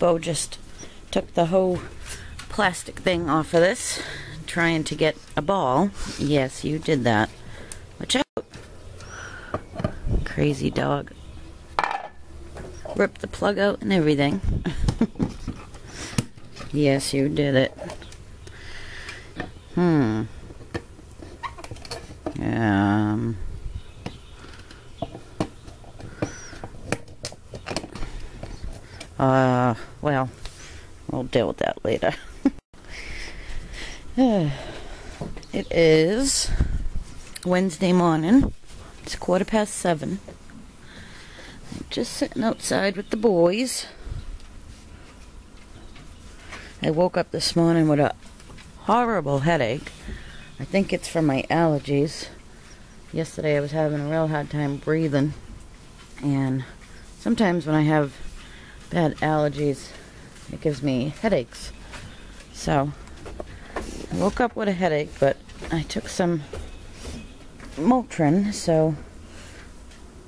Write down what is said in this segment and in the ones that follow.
Bo just took the whole plastic thing off of this, trying to get a ball. Yes, you did that. Watch out. Crazy dog. Ripped the plug out and everything. Yes, you did it. Well, we'll deal with that later. It is Wednesday morning. It's 7:15. I'm just sitting outside with the boys. I woke up this morning with a horrible headache. I think it's from my allergies. Yesterday I was having a real hard time breathing, and sometimes when I have bad allergies it gives me headaches. So I woke up with a headache, but I took some Motrin, so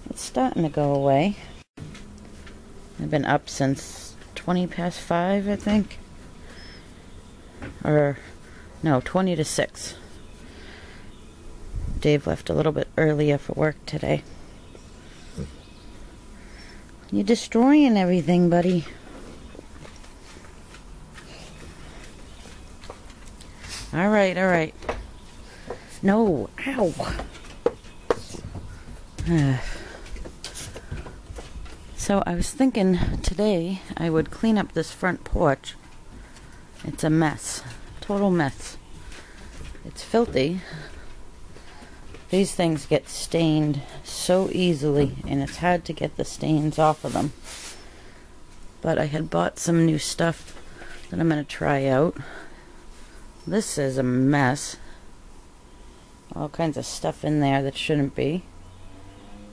it's starting to go away. I've been up since 5:20, I think. Or, no, 20 to 6. Dave left a little bit earlier for work today. You're destroying everything, buddy. Alright, alright. No, ow. So I was thinking today I would clean up this front porch. It's a mess. Total mess. It's filthy. These things get stained so easily, and it's hard to get the stains off of them. But I had bought some new stuff that I'm going to try out. This is a mess. All kinds of stuff in there that shouldn't be.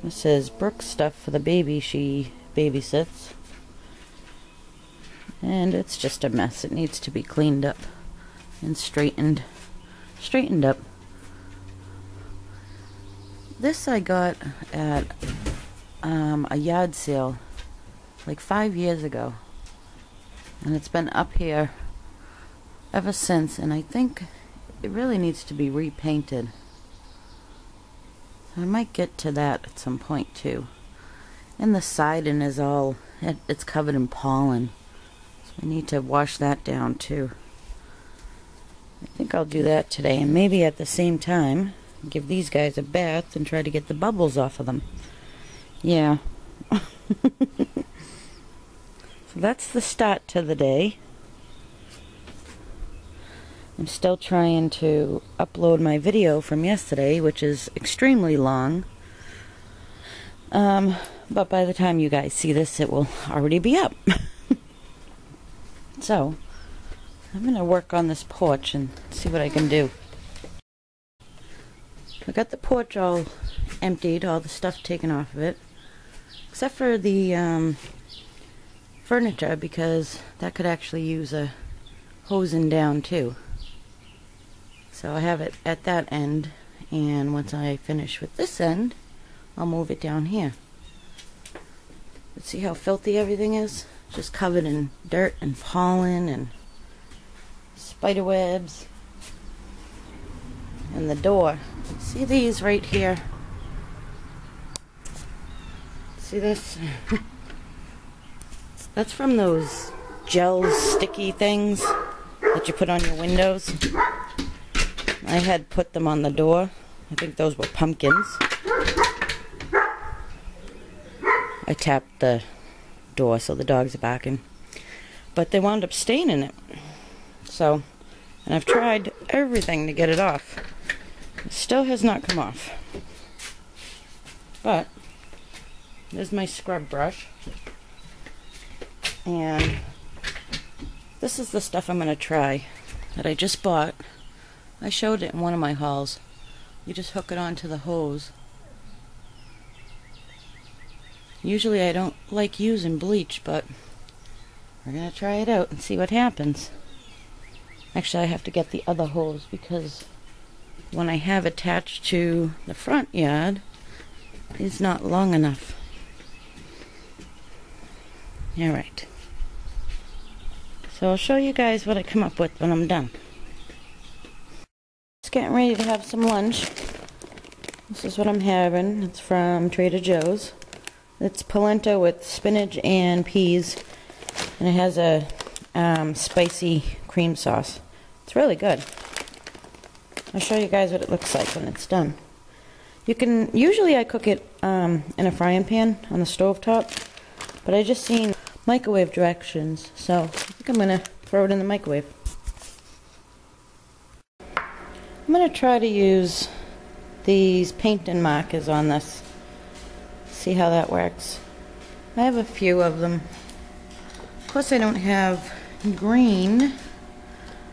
This is Brooke's stuff for the baby she babysits. And it's just a mess. It needs to be cleaned up and straightened up. This I got at a yard sale like 5 years ago, and it's been up here ever since, and I think it really needs to be repainted. I might get to that at some point too. And the siding is all, it's covered in pollen, so I need to wash that down too. I think I'll do that today, and maybe at the same time give these guys a bath and try to get the bubbles off of them. Yeah. So that's the start to the day. I'm still trying to upload my video from yesterday, which is extremely long. But by the time you guys see this, it will already be up. So I'm going to work on this porch and see what I can do. I got the porch all emptied, all the stuff taken off of it, except for the furniture, because that could actually use a hosing down too. So I have it at that end, and once I finish with this end, I'll move it down here. But see how filthy everything is? Just covered in dirt and pollen and spider webs. And the door. See these right here? See this? That's from those gel sticky things that you put on your windows. I had put them on the door. I think those were pumpkins. I tapped the door so the dogs are barking. But they wound up staining it. So, and I've tried everything to get it off. It still has not come off. But there's my scrub brush. And this is the stuff I'm going to try that I just bought. I showed it in one of my hauls. You just hook it onto the hose. Usually I don't like using bleach, but we're going to try it out and see what happens. Actually, I have to get the other hose because one I have attached to the front yard is not long enough. Alright. So I'll show you guys what I come up with when I'm done. Just getting ready to have some lunch. This is what I'm having. It's from Trader Joe's. It's polenta with spinach and peas, and it has a spicy cream sauce. It's really good. I'll show you guys what it looks like when it's done. Usually I cook it in a frying pan on the stove top, but I just seen microwave directions, so I think I'm gonna throw it in the microwave. I'm gonna try to use these painting markers on this. See how that works. I have a few of them. Of course I don't have green.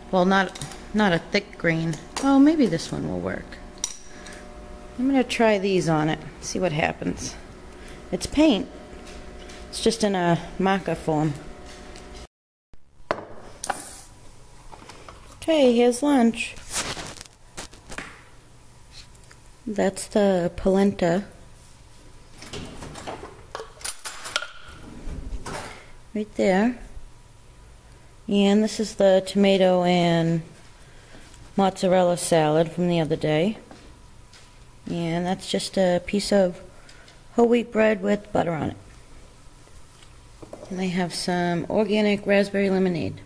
Well, not a thick green. Oh, maybe this one will work. I'm gonna try these on it, see what happens. It's paint. It's just in a marker form. Okay, here's lunch. That's the polenta. Right there. And this is the tomato and mozzarella salad from the other day. And that's just a piece of whole wheat bread with butter on it. And I have some organic raspberry lemonade.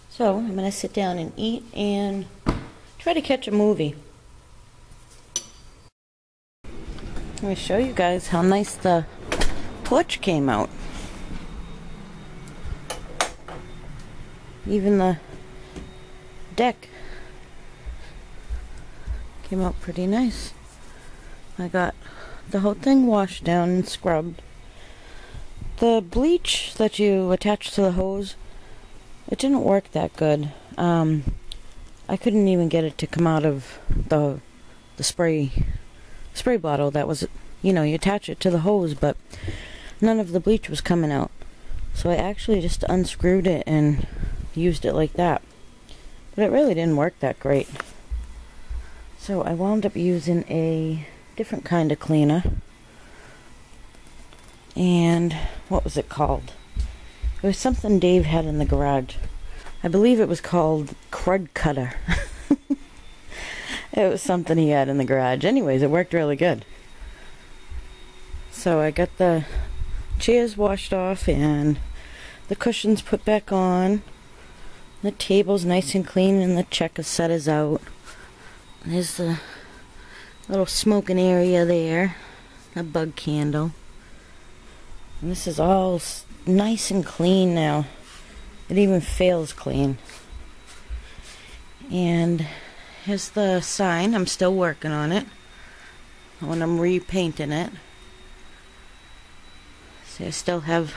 So I'm going to sit down and eat and try to catch a movie. Let me show you guys how nice the porch came out. Even the deck came out pretty nice. I got the whole thing washed down and scrubbed. The bleach that you attach to the hose, it didn't work that good. I couldn't even get it to come out of the spray bottle that was, you attach it to the hose, but none of the bleach was coming out. So I actually just unscrewed it and used it like that. But it really didn't work that great. So I wound up using a different kind of cleaner. And what was it called? It was something Dave had in the garage. I believe it was called Crud Cutter. It was something he had in the garage. Anyways, it worked really good. So I got the chairs washed off and the cushions put back on. The table's nice and clean and the checker set is out. There's the little smoking area there. A bug candle. And this is all nice and clean now. It even feels clean. And here's the sign. I'm still working on it. When I'm repainting it. See, I still have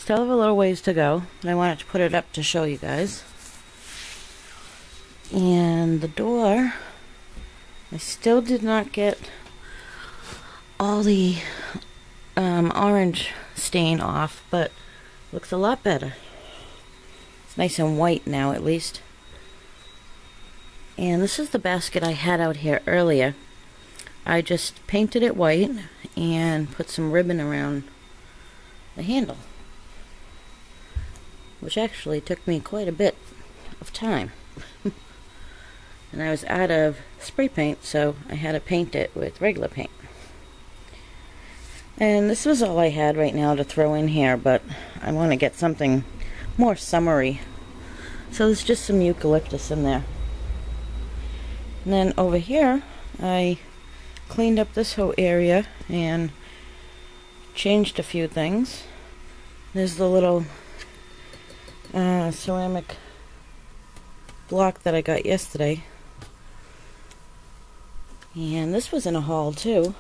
a little ways to go, but I wanted to put it up to show you guys. And the door, I still did not get all the orange stain off, but looks a lot better. It's nice and white now, at least. And this is the basket I had out here earlier. I just painted it white and put some ribbon around the handle, which actually took me quite a bit of time. And I was out of spray paint, so I had to paint it with regular paint. And this was all I had right now to throw in here, but I want to get something more summery. So there's just some eucalyptus in there. And then over here, I cleaned up this whole area and changed a few things. There's the little ceramic block that I got yesterday. And this was in a haul too.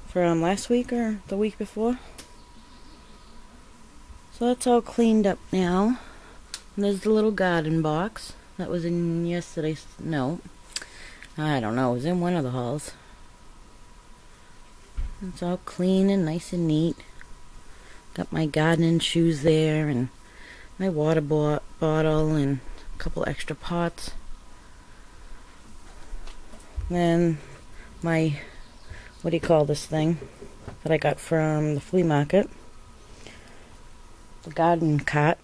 From last week or the week before. So that's all cleaned up now. And there's the little garden box that was in yesterday's, no, I don't know, it was in one of the hauls. It's all clean and nice and neat. Got my gardening shoes there and my water bottle and a couple extra pots. Then my, what do you call this thing that I got from the flea market. the garden cart.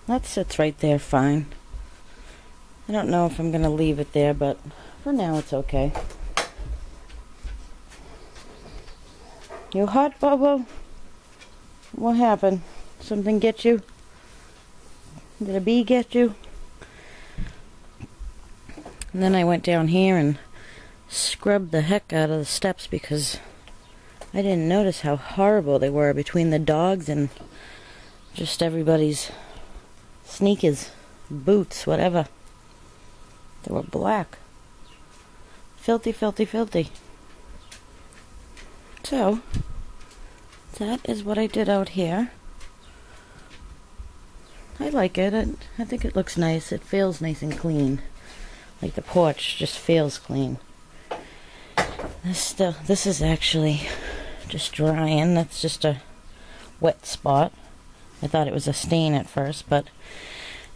That sits right there fine. I don't know if I'm going to leave it there, but for now it's okay. You hot, Bobo? What happened? Something get you? Did a bee get you? And then I went down here and scrubbed the heck out of the steps because I didn't notice how horrible they were between the dogs and just everybody's sneakers, boots, whatever. They were black. Filthy, filthy, filthy. So, that is what I did out here. I like it. I think it looks nice. It feels nice and clean. Like the porch just feels clean. This is actually just drying. That's just a wet spot. I thought it was a stain at first, but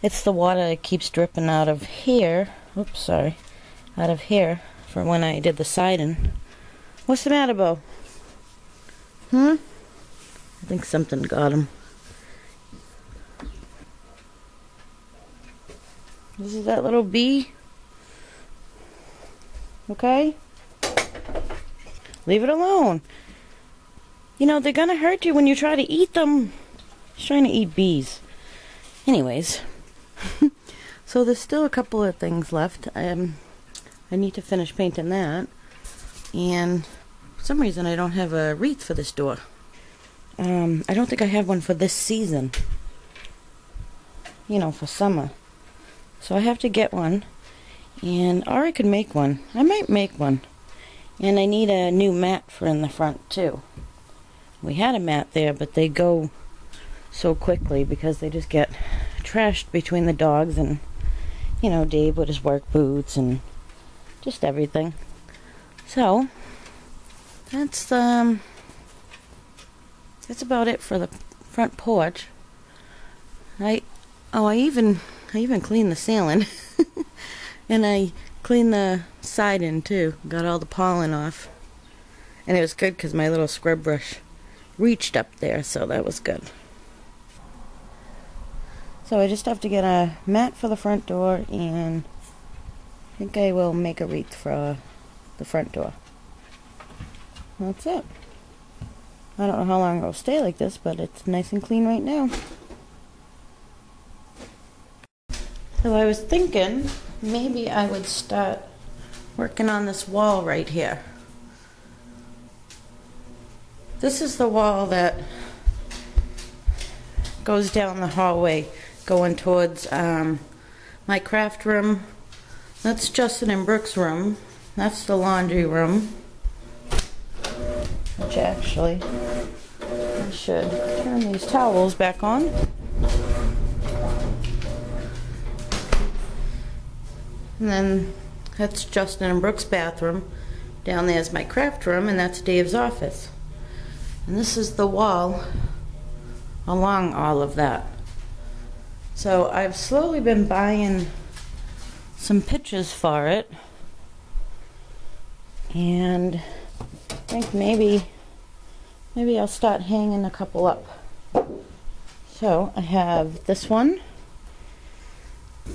it's the water that keeps dripping out of here. Oops, sorry. Out of here for when I did the siding. What's the matter, Bo? I think something got him. This is that little bee. Okay? Leave it alone. You know, they're gonna hurt you when you try to eat them. He's trying to eat bees. Anyways. So there's still a couple of things left. I need to finish painting that. And for some reason I don't have a wreath for this door. I don't think I have one for this season. You know, for summer. So I have to get one. Or I could make one. I might make one. And I need a new mat for in the front too. We had a mat there, but they go so quickly because they just get trashed between the dogs and, you know, Dave with his work boots and just everything. So that's about it for the front porch. I even cleaned the ceiling. And I cleaned the siding too. Got all the pollen off. And it was good because my little scrub brush reached up there, so that was good. So I just have to get a mat for the front door, and I think I will make a wreath for the front door. That's it. I don't know how long it'll stay like this, but it's nice and clean right now. So I was thinking maybe I would start working on this wall right here. This is the wall that goes down the hallway going towards my craft room. That's Justin and Brooke's room. That's the laundry room. Which actually, I should turn these towels back on. And then that's Justin and Brooke's bathroom. Down there is my craft room, and that's Dave's office. And this is the wall along all of that. So I've slowly been buying some pictures for it. And I think maybe I'll start hanging a couple up. So I have this one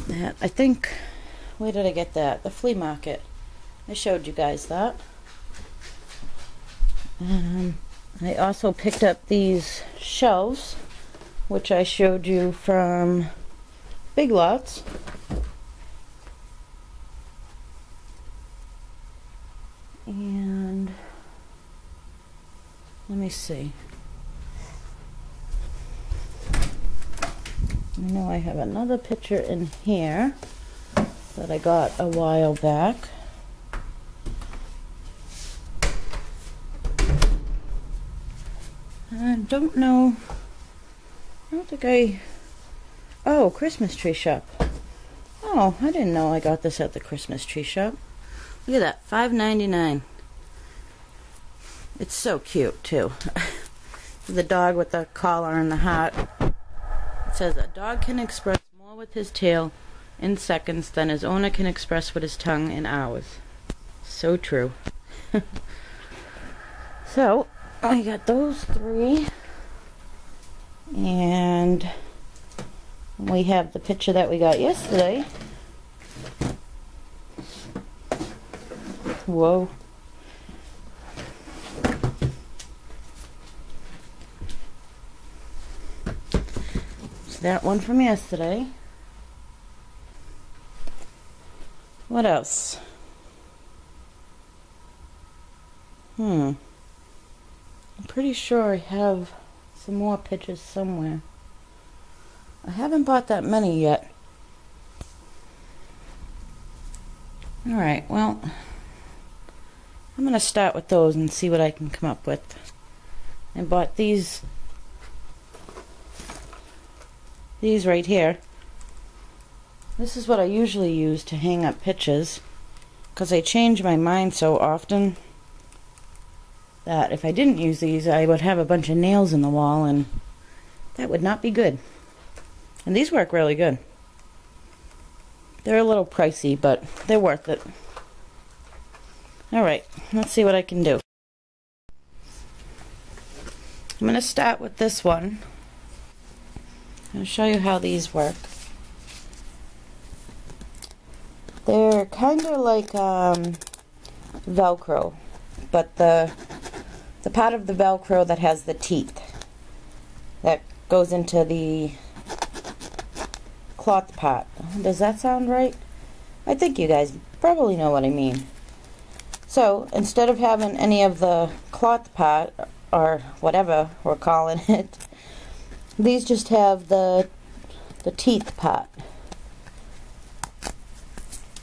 that I think, where did I get that? The flea market. I showed you guys that. I also picked up these shelves, which I showed you from Big Lots. And let me see. I know I have another picture in here that I got a while back. I don't know. I don't think oh, Christmas tree shop. Oh, I didn't know I got this at the Christmas tree shop. Look at that, $5.99. It's so cute too. The dog with the collar and the hat. It says a dog can express more with his tail in seconds than his owner can express with his tongue in hours. So true. So I got those three. And we have the picture that we got yesterday. Whoa. That one from yesterday. What else? I'm pretty sure I have some more pictures somewhere. I haven't bought that many yet. Alright, well, I'm going to start with those and see what I can come up with. I bought these right here. This is what I usually use to hang up pictures, because I change my mind so often that if I didn't use these, I would have a bunch of nails in the wall, and that would not be good. And these work really good. They're a little pricey, but they're worth it. Alright, let's see what I can do. I'm going to start with this one. I'll show you how these work. They're kind of like Velcro, but the part of the Velcro that has the teeth that goes into the cloth part. Does that sound right? I think you guys probably know what I mean. So instead of having any of the cloth part, or whatever we're calling it, these just have the teeth part.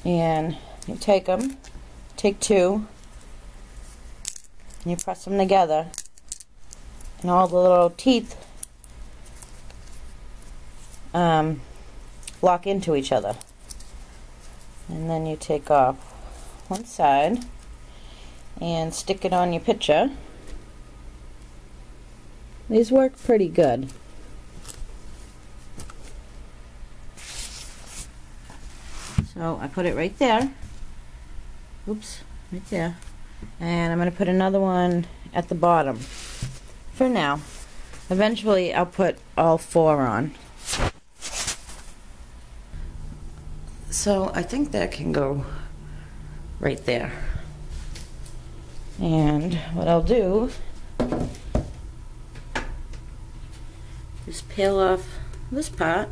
And you take them, take two, and you press them together, and all the little teeth lock into each other. And then you take off one side and stick it on your picture. These work pretty good. So I put it right there. Oops, right there. And I'm going to put another one at the bottom for now. Eventually I'll put all four on. So I think that can go right there. And what I'll do is peel off this part.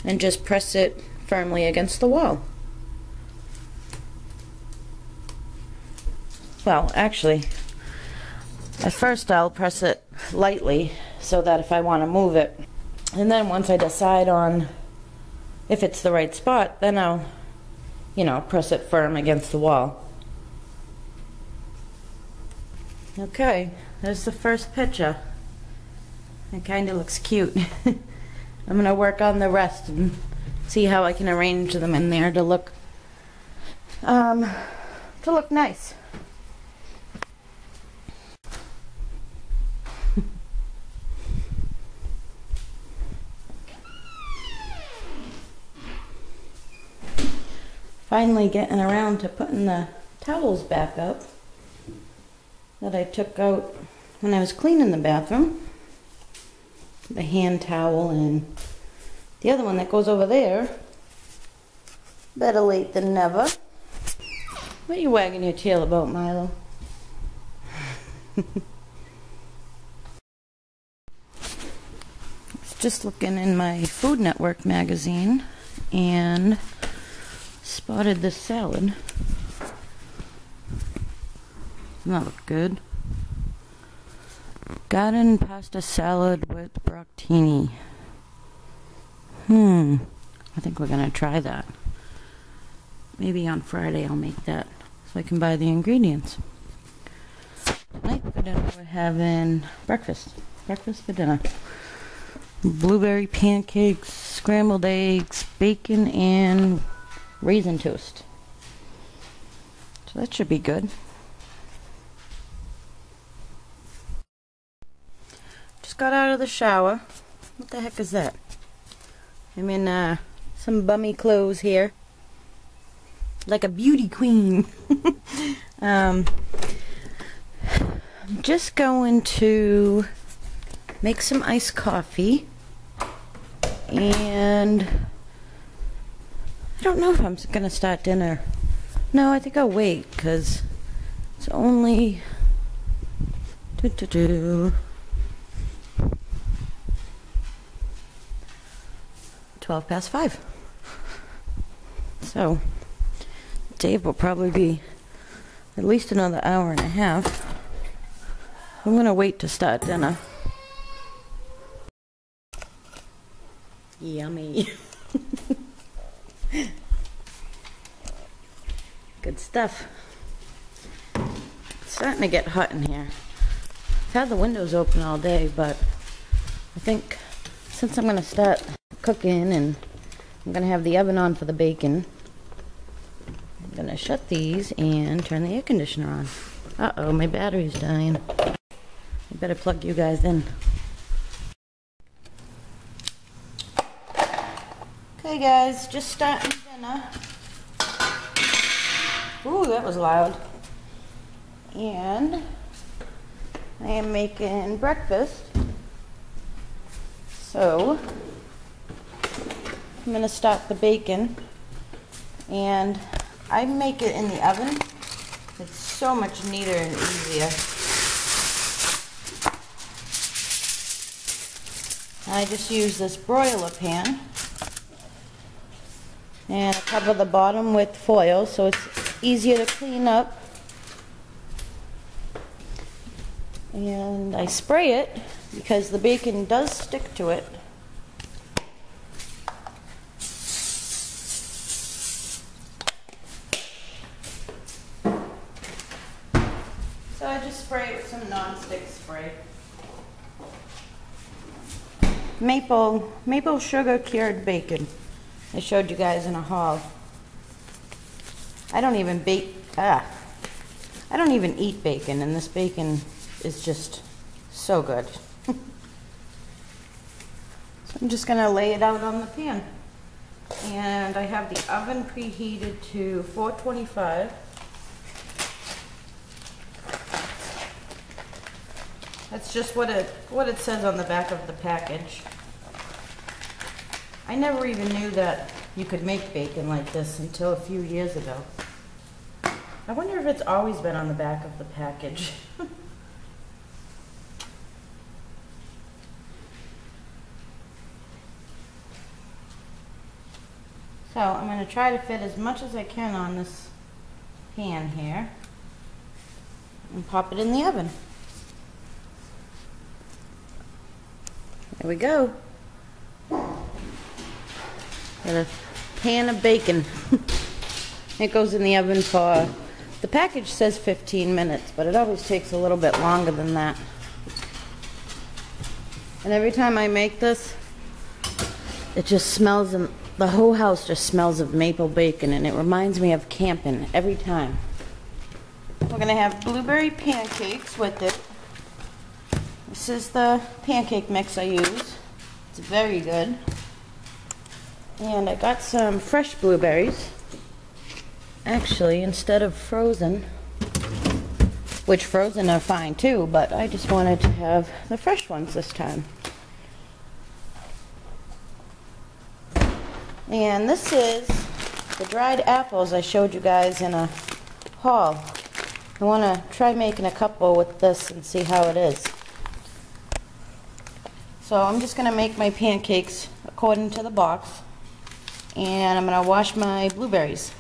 And just press it firmly against the wall. Well, actually, at first I'll press it lightly so that if I want to move it, and then once I decide on if it's the right spot, then I'll, press it firm against the wall. Okay, there's the first picture. It kind of looks cute. I'm going to work on the rest and see how I can arrange them in there to look nice. Finally getting around to putting the towels back up that I took out when I was cleaning the bathroom. The hand towel and the other one that goes over there. Better late than never. What are you wagging your tail about, Milo? Just looking in my Food Network magazine and spotted this salad. Doesn't that look good? Garden pasta salad with brocchini. I think we're gonna try that. Maybe on Friday I'll make that so I can buy the ingredients. Tonight for dinner we're having breakfast. Breakfast for dinner. Blueberry pancakes, scrambled eggs, bacon, and raisin toast. So that should be good. Just got out of the shower. What the heck is that? I'm in some bummy clothes here. Like a beauty queen. I'm just going to make some iced coffee, and I don't know if I'm gonna start dinner. No, I think I'll wait because it's only 12 past 5. So Dave will probably be at least another hour and a half. I'm gonna wait to start dinner. Yummy. Good stuff. It's starting to get hot in here. I've had the windows open all day, but I think since I'm gonna start cooking and I'm gonna have the oven on for the bacon, I'm gonna shut these and turn the air conditioner on. Uh-oh, my battery's dying. I better plug you guys in. Okay guys, just starting dinner. Ooh, that was loud. And I am making breakfast. So I'm gonna start the bacon, and I make it in the oven. It's so much neater and easier. I just use this broiler pan, and I cover the bottom with foil so it's easier to clean up. And I spray it because the bacon does stick to it. So I just spray it with some non-stick spray. Maple sugar cured bacon. I showed you guys in a haul. I don't even eat bacon, and this bacon is just so good. So I'm just gonna lay it out on the pan. And I have the oven preheated to 425. That's just what it says on the back of the package. I never even knew that you could make bacon like this until a few years ago. I wonder if it's always been on the back of the package. So I'm going to try to fit as much as I can on this pan here and pop it in the oven. There we go. Got a pan of bacon. It goes in the oven for, the package says 15 minutes, but it always takes a little bit longer than that. And every time I make this, it just smells, and the whole house just smells of maple bacon, and it reminds me of camping every time. We're gonna have blueberry pancakes with it. This is the pancake mix I use. It's very good. And I got some fresh blueberries. Actually, instead of frozen, which frozen are fine too, but I just wanted to have the fresh ones this time. And this is the dried apples I showed you guys in a haul. I want to try making a couple with this and see how it is. So I'm just going to make my pancakes according to the box, and I'm going to wash my blueberries.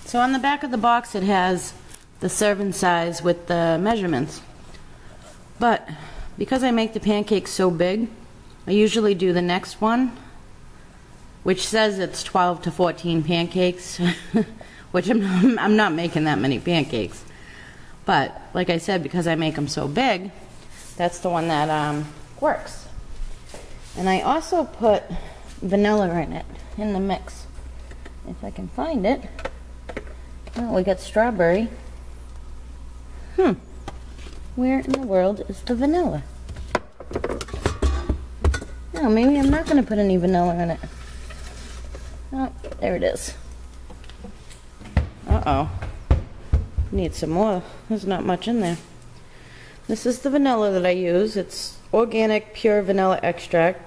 So on the back of the box it has the serving size with the measurements. But because I make the pancakes so big, I usually do the next one, which says it's 12 to 14 pancakes, which I'm not making that many pancakes. But like I said, because I make them so big, that's the one that works. And I also put vanilla in it, in the mix. If I can find it. Oh, we got strawberry. Where in the world is the vanilla? Oh, maybe I'm not going to put any vanilla in it. Oh, there it is. Uh-oh. Need some more. There's not much in there. This is the vanilla that I use. It's organic pure vanilla extract.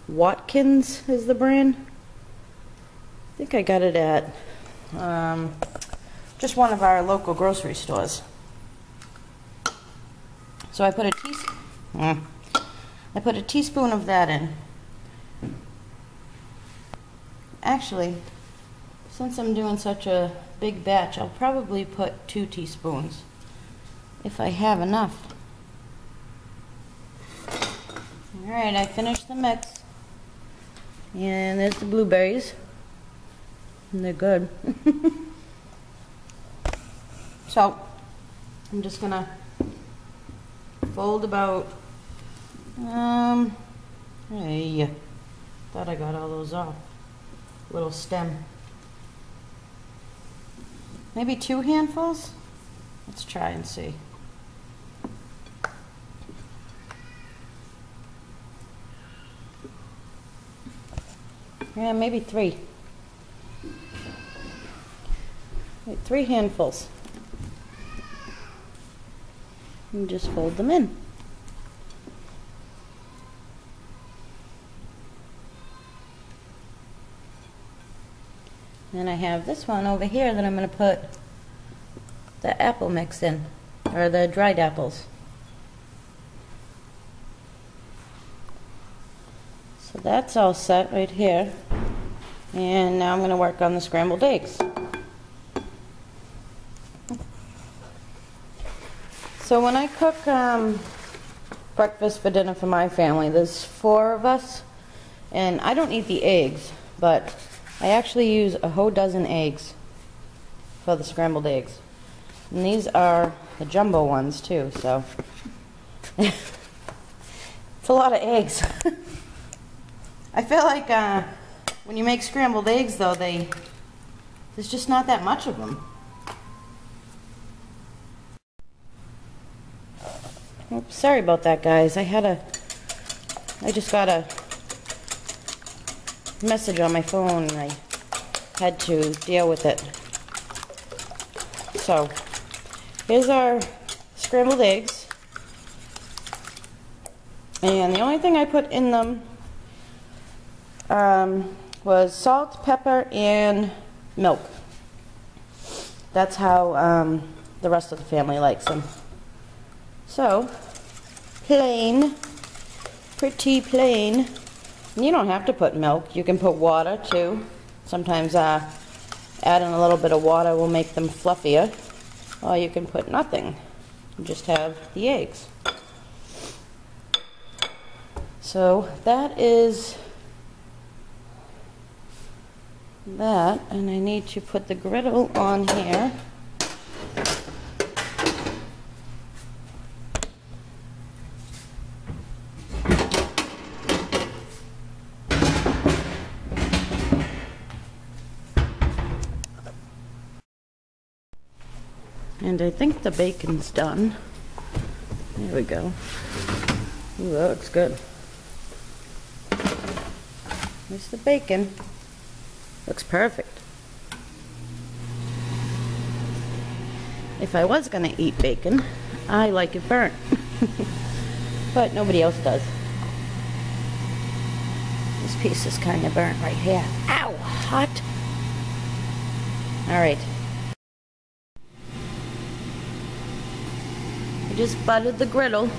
Watkins is the brand. I think I got it at just one of our local grocery stores. So I put a teaspoon of that in. Actually, since I'm doing such a big batch, I'll probably put 2 teaspoons if I have enough. Alright, I finished the mix. And there's the blueberries. And they're good. So, I'm just gonna fold about, hey, thought I got all those off. Little stem. Maybe 2 handfuls? Let's try and see. Yeah, maybe 3. Wait, 3 handfuls. And just fold them in. And I have this one over here that I'm going to put the apple mix in, or the dried apples. So that's all set right here. And now I'm going to work on the scrambled eggs. So when I cook breakfast for dinner for my family, there's 4 of us, and I don't eat the eggs, but I actually use a whole dozen eggs for the scrambled eggs. And these are the jumbo ones too, so it's a lot of eggs. I feel like when you make scrambled eggs though, there's just not that much of them. Oops, sorry about that, guys. I just got a message on my phone and I had to deal with it. So, here's our scrambled eggs. And the only thing I put in them was salt, pepper, and milk. That's how the rest of the family likes them. So, plain, pretty plain. And you don't have to put milk. You can put water too. Sometimes adding a little bit of water will make them fluffier. Or you can put nothing. You just have the eggs. So that is that. And I need to put the griddle on here. And I think the bacon's done. There we go. Ooh, that looks good. There's the bacon. Looks perfect. If I was gonna eat bacon, I like it burnt. But nobody else does. This piece is kind of burnt right here. Ow! Hot! Alright. Just buttered the griddle,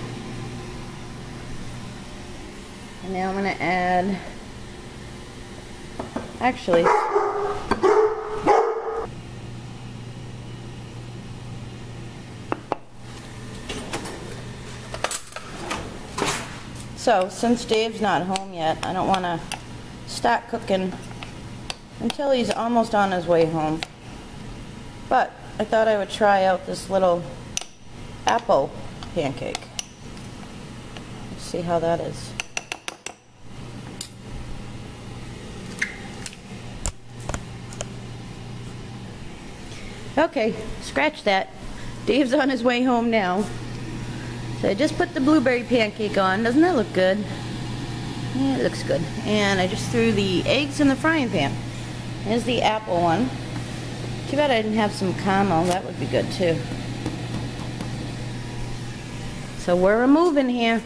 and now I'm going to add, actually, so since Dave's not home yet, I don't want to start cooking until he's almost on his way home, but I thought I would try out this little apple pancake. Let's see how that is. Okay, scratch that. Dave's on his way home now. So I just put the blueberry pancake on. Doesn't that look good? Yeah, it looks good. And I just threw the eggs in the frying pan. Here's the apple one. Too bad I didn't have some caramel. That would be good too. So we're a-moving here.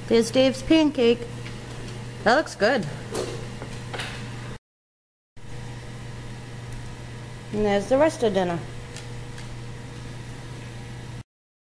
There's Dave's pancake. That looks good. And there's the rest of dinner.